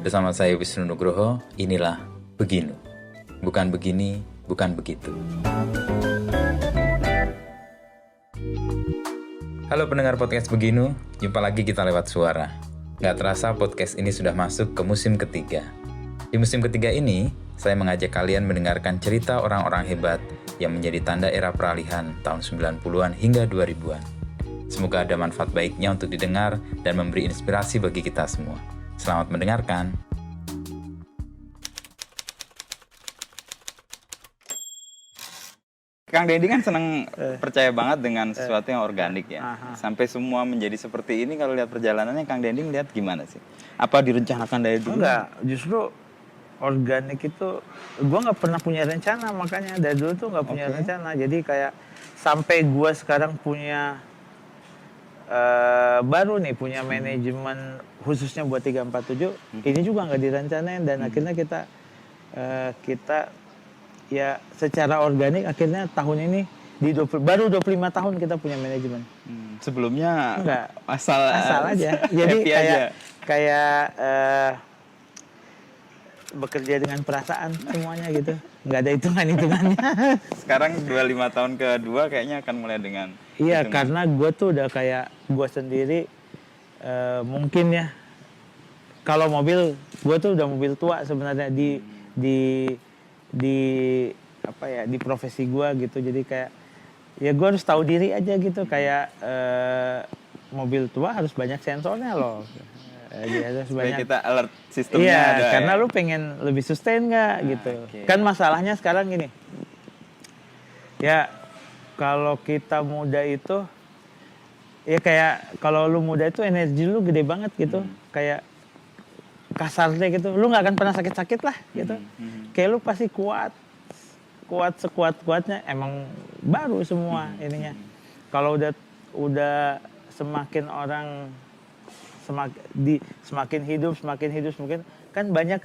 Bersama saya Wisnu Nugroho, inilah Beginu. Bukan begini, bukan begitu. Halo pendengar podcast Beginu, jumpa lagi kita lewat suara. Gak terasa podcast ini sudah masuk ke musim ketiga. Di musim ketiga ini, saya mengajak kalian mendengarkan cerita orang-orang hebat yang menjadi tanda era peralihan tahun 90-an hingga 2000-an. Semoga ada manfaat baiknya untuk didengar dan memberi inspirasi bagi kita semua. Selamat mendengarkan. Kang Dendi kan senang percaya banget dengan sesuatu yang organik ya. Sampai semua menjadi seperti ini, kalau lihat perjalanannya Kang Dendi melihat gimana sih? Apa direncanakan dari dulu? Enggak, justru organik itu gue nggak pernah punya rencana, makanya dari dulu tuh nggak punya rencana. Jadi kayak sampai gue sekarang punya baru nih punya manajemen khususnya buat 347, ini juga nggak direncanain dan akhirnya kita ya secara organik akhirnya tahun ini baru 25 tahun kita punya manajemen. Sebelumnya enggak asal aja. Jadi kayak bekerja dengan perasaan semuanya gitu. Nggak ada hitungannya. Sekarang 25 tahun kedua kayaknya akan mulai dengan iya, hitungan. karena gue tuh udah kayak gue sendiri mungkin ya kalau mobil gue tuh udah mobil tua sebenarnya di profesi gue gitu. Jadi kayak ya gue harus tahu diri aja gitu, kayak mobil tua harus banyak sensornya loh. Harus supaya banyak, kita alert sistemnya iya, ada karena ya? Lu pengen lebih sustain nggak gitu. Kan masalahnya sekarang gini, ya kalau kita muda itu ya kayak kalau lu muda itu energi lu gede banget gitu, kayak kasarnya gitu, lu nggak akan pernah sakit-sakit lah gitu. Kayak lu pasti kuat sekuat-kuatnya, emang baru semua ininya. Kalau udah semakin orang semakin hidup mungkin kan banyak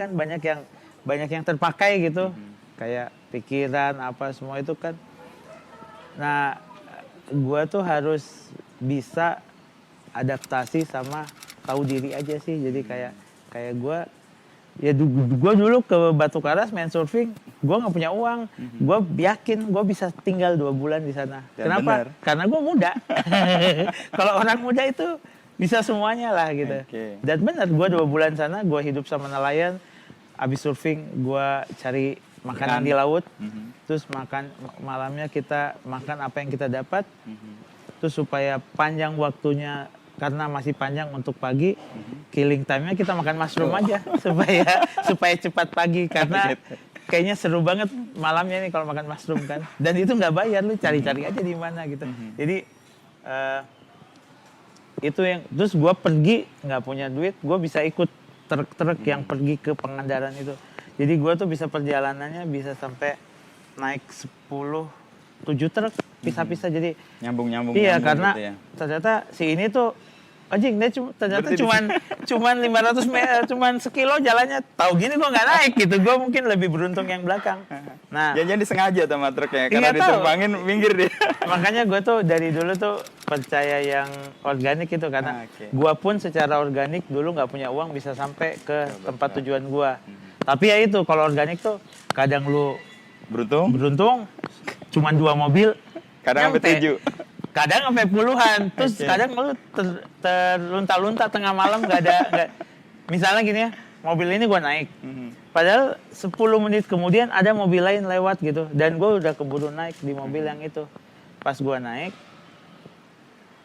yang terpakai gitu, kayak pikiran apa semua itu kan. Nah, gua tuh harus bisa adaptasi sama tahu diri aja sih. Jadi kayak gua dulu ke Batu Karas main surfing, gue nggak punya uang, gue yakin gue bisa tinggal 2 bulan di sana. Dan kenapa? bener. Karena gue muda. Kalau orang muda itu bisa semuanya lah gitu. Dan benar, gue 2 bulan sana, gue hidup sama nelayan. Abis surfing, gue cari makanan di laut, terus malamnya kita makan apa yang kita dapat, terus supaya panjang waktunya. Karena masih panjang untuk pagi, killing time-nya kita makan mushroom aja supaya cepat pagi, karena kayaknya seru banget malamnya nih kalau makan mushroom kan. Dan itu nggak bayar, lu cari-cari aja di mana gitu. Jadi itu yang terus gue pergi nggak punya duit, gue bisa ikut truk-truk yang pergi ke Pangandaran itu. Jadi gue tuh bisa perjalanannya bisa sampai naik 7 truk pisah-pisah, jadi nyambung iya, karena gitu ya. ternyata si ini tuh anjing, dia ternyata cuman 500 meter, cuman sekilo jalannya. Tahu gini gua nggak naik gitu, gua mungkin lebih beruntung yang belakang. Nah, jadi disengaja sama truknya karena iya, diterbangin minggir dia. Makanya gua tuh dari dulu tuh percaya yang organik itu, karena gua pun secara organik dulu nggak punya uang bisa sampai ke tempat tujuan gua. Tapi ya itu, kalau organik tuh kadang lu beruntung cuman 2 mobil, kadang sampai 7, kadang sampai puluhan, terus kadang lu terlunta-lunta tengah malam nggak ada. Misalnya gini ya, mobil ini gue naik, padahal 10 menit kemudian ada mobil lain lewat gitu, dan gue udah keburu naik di mobil yang itu. Pas gue naik,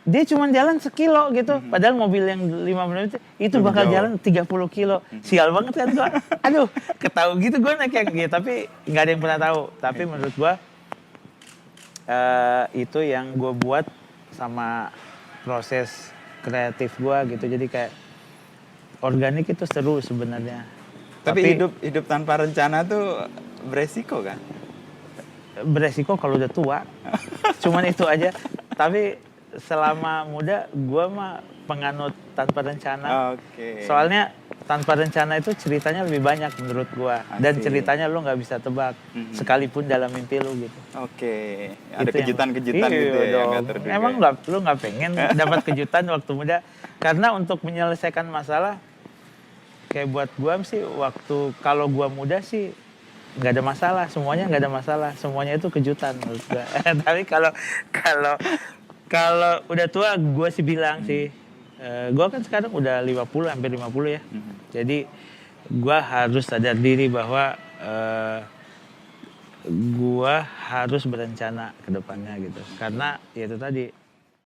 dia cuma jalan sekilo gitu, padahal mobil yang 5 menit itu bakal jalan 30 kilo. Sial banget kan gue. Aduh, ketahu gitu gue naik yang gitu, tapi nggak ada yang pernah tahu. Tapi menurut gue itu yang gue buat sama proses kreatif gue gitu. Jadi kayak organik itu seru sebenarnya. Tapi hidup tanpa rencana tuh beresiko kan? Beresiko kalau udah tua. Cuman itu aja. Tapi selama muda gue mah penganut tanpa rencana. Soalnya tanpa rencana itu ceritanya lebih banyak menurut gua. Dan ceritanya lu nggak bisa tebak, sekalipun dalam mimpi lu gitu. Ada kejutan-kejutan gitu ya, yang nggak terduga. Emang lu nggak pengen dapat kejutan waktu muda? Karena untuk menyelesaikan masalah kayak buat gua sih waktu kalau gua muda sih nggak ada masalah, semuanya nggak ada masalah, semuanya itu kejutan menurut gua. Tapi kalau udah tua gua sih bilang sih, gua kan sekarang udah 50 hampir 50 ya. Jadi gua harus sadar diri bahwa gua harus berencana ke depannya gitu. Karena ya itu tadi